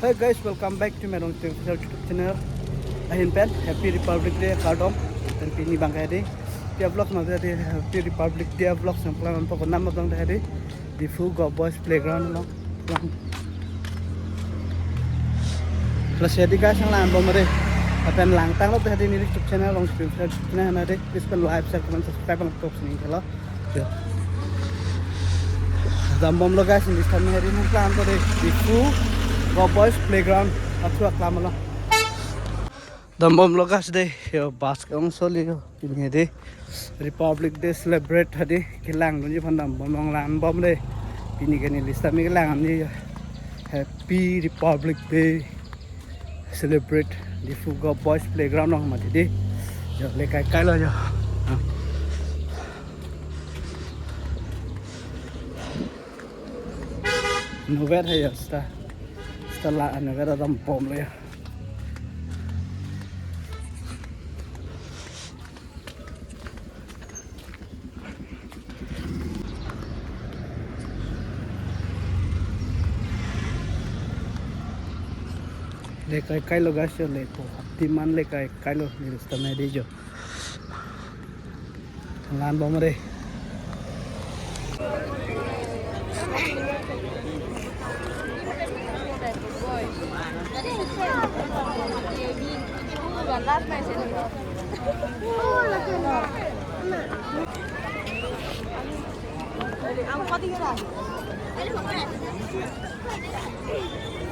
Hey guys, welcome back to my own YouTube channel. Ahin pen, Happy Republic Day kardom. Dan pini bang kadi. Dia vlog nanti ada Happy Republic Day vlog semplan untuk nama bang tadi di Fugo Boys Playground long. Plus jadi guys yang lain bom ada. Apen lang tang lo tadi ni YouTube channel long YouTube channel nanti. Please pen like, share, comment, subscribe bang top sini kalau. Zambom lo guys ini kami hari ini plan tu di Fugo Boys Playground atau apa malah. Zambom lo guys deh, yo basket orang soli yo ini deh. Republic Day celebrate tadi kilang tu je pandang bom long lan bom deh. Ini kan ini list kami kilang ni Happy Republic Day celebrate di Fugo Boys Playground orang mati deh. Yo lekai kai lo yo. Novet hay ya setelah novet ada bom lah ya. Lekai kai lo guys yo lepo timan lekai kai lo ni setengah dia jo. Lan bom deh.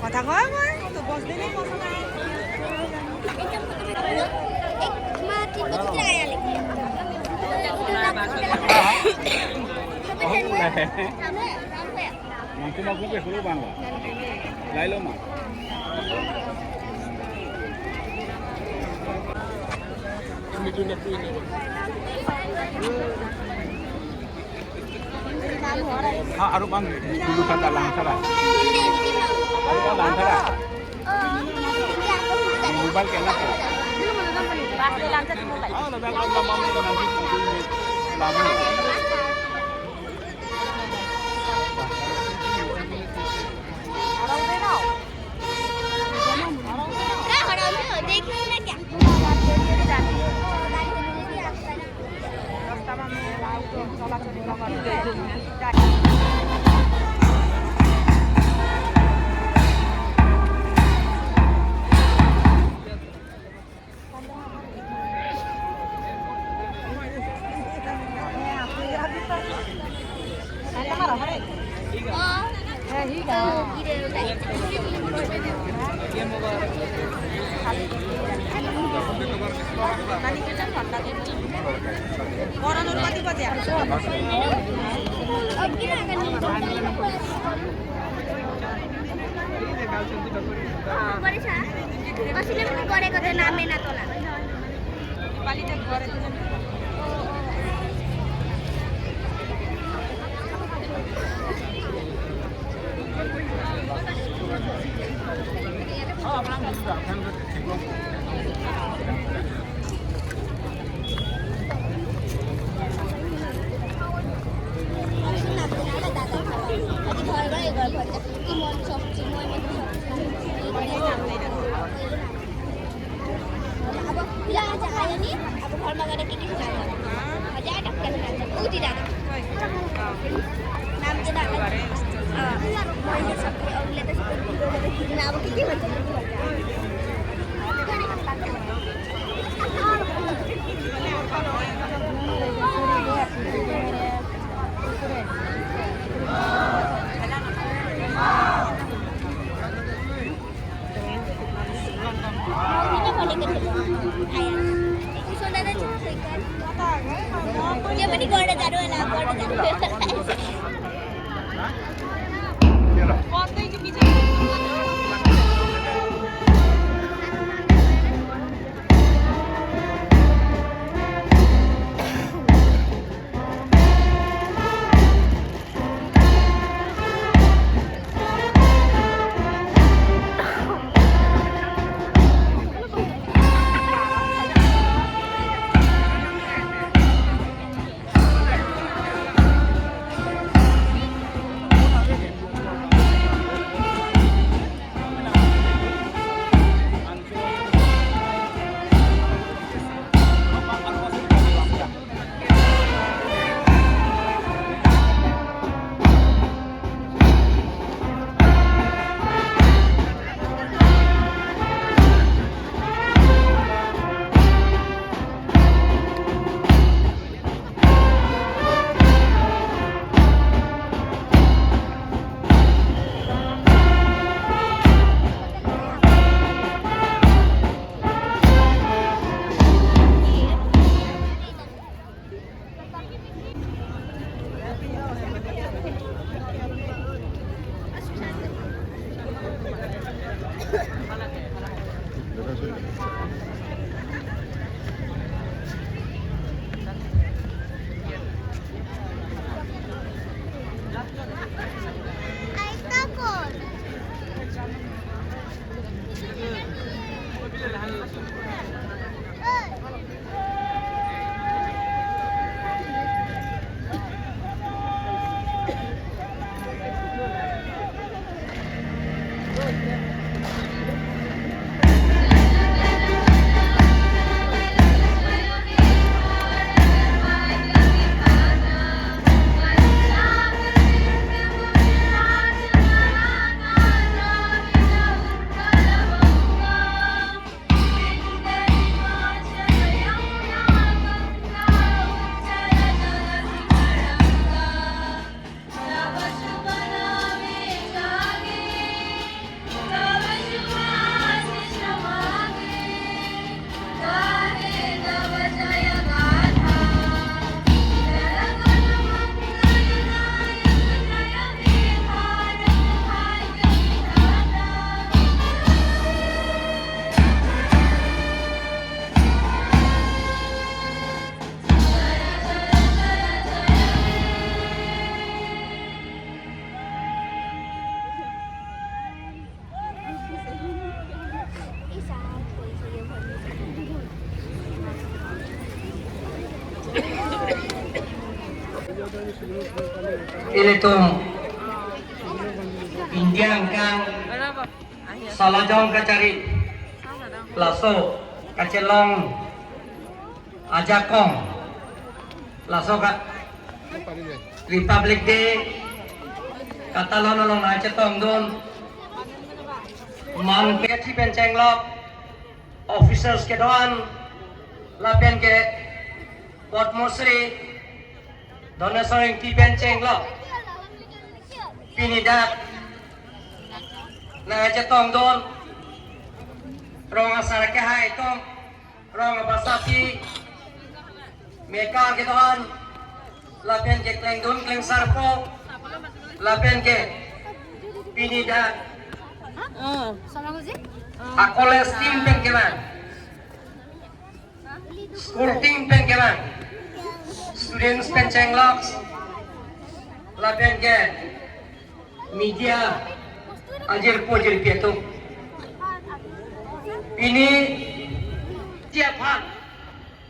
কথা কয় মই তো বস দিনে কথা না Nanti mau gue dulu bang, lain lo mah. Ini tuh nak ini. Aru bang, dulu kan dah langsung lah. Aru kan langsung lah. Mobile kena tu. Ah, lebih kalau mama itu nanti lama. Ilitung Indiang kang salajong kacari laso kacelong ajakong laso ka Republic Day katalon long na cetong don man petri penceng lok officers ke doan lapen ke Port Mosri dona soring ti penceng lok pinidat na cetong don rong asar ke hai tong rong basapi meka ke doan lapen ke kleng don kleng sarpo lapen ke pinidat akoles tim pen keman school tim pen keman students pen cenglok lapen ke media ajir pojir pietu ini tiap hal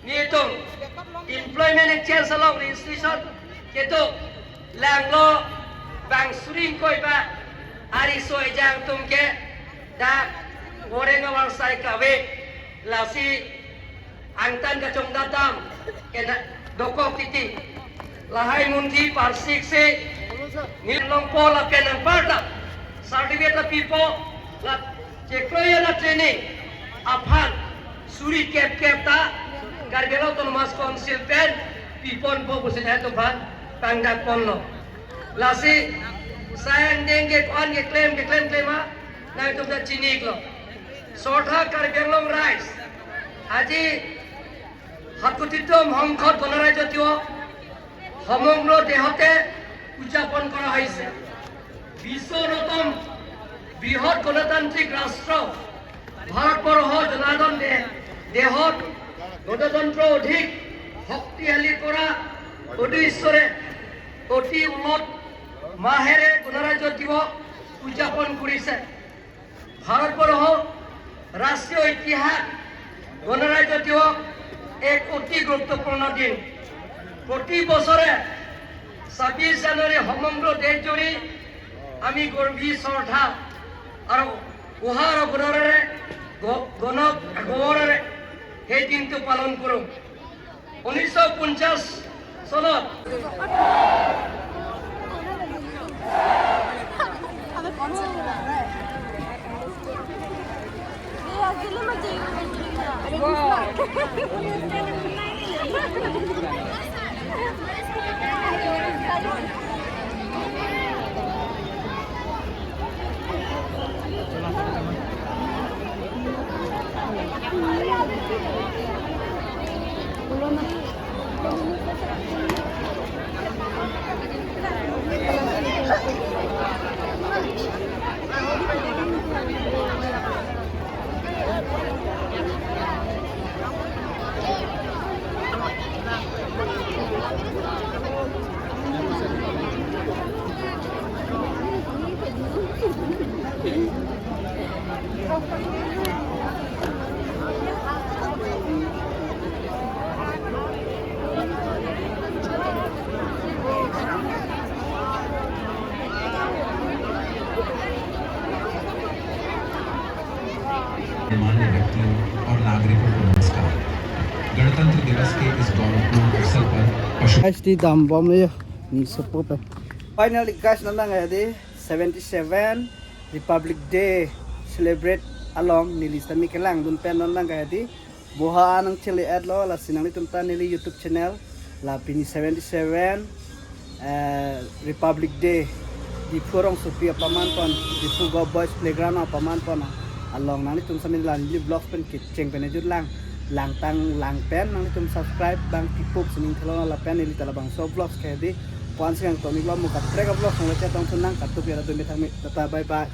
ni itu employment exchange along institution itu langlo bang suring koi ba hari soe jang tumke da goreng awal sai kawe lasi angtan kacung datam kena dokok titi lahai mundi parsik se nilong pola kenang parda certificate la pipo la cekloya la training aphan suri kep ta garbelo ton mas council pen pipon po busin hetu ban tangdak ponlo lasi sayang denge kon ke claim ha na itu da chini klo sotha kar benglong rice aji hakutitom hongkhot gonarai jotio সমগ্র দেহতে উদযাপন করা হয়েছে বিশ্বরতম বৃহৎ গণতান্ত্রিক রাষ্ট্র ভারতবর্ষ জনার্দন দেহত গণতন্ত্র অধিক শক্তিশালী করা উদ্দেশ্যে অতি উন্নত মাহেৰে গণৰাজ্য দিৱস উদযাপন কৰিছে ভাৰতবৰ্ষ ৰাষ্ট্ৰীয় ইতিহাস গণৰাজ্য দিৱস এক অতি গুৰুত্বপূৰ্ণ দিন প্রতি বছরে 26 জানুয়ারি সমগ্র দেশ জুড়ে আমি গর্বী শ্রদ্ধা আর উহার গণরে গৌররে সেই দিনটো পালন করো 1950 সনত गणमान्य व्यक्तियों और नागरिकों को नमस्कार। गणतंत्र दिवस के इस गौरवपूर्ण अवसर पर पशु guys di dambom le ni sepup finally guys nandang di 77 Republic Day celebrate along nilista mi kelang dun pen nandang di buha nang chili ad lo la sinang litum tan nili YouTube channel la pini 77 Republic Day di Purong Supia Pamanpon di Pugo Boys Playground Pamanpon along nang litum sa min lan li vlog pen kitcheng pen jud lang lang tang lang pen nang litum subscribe bang tipup sining thelon la pen nili talabang so vlogs kaya di puan siang to mi vlog mo ka trek vlog ng lecet tong sunang katup ya tu mi tata bye bye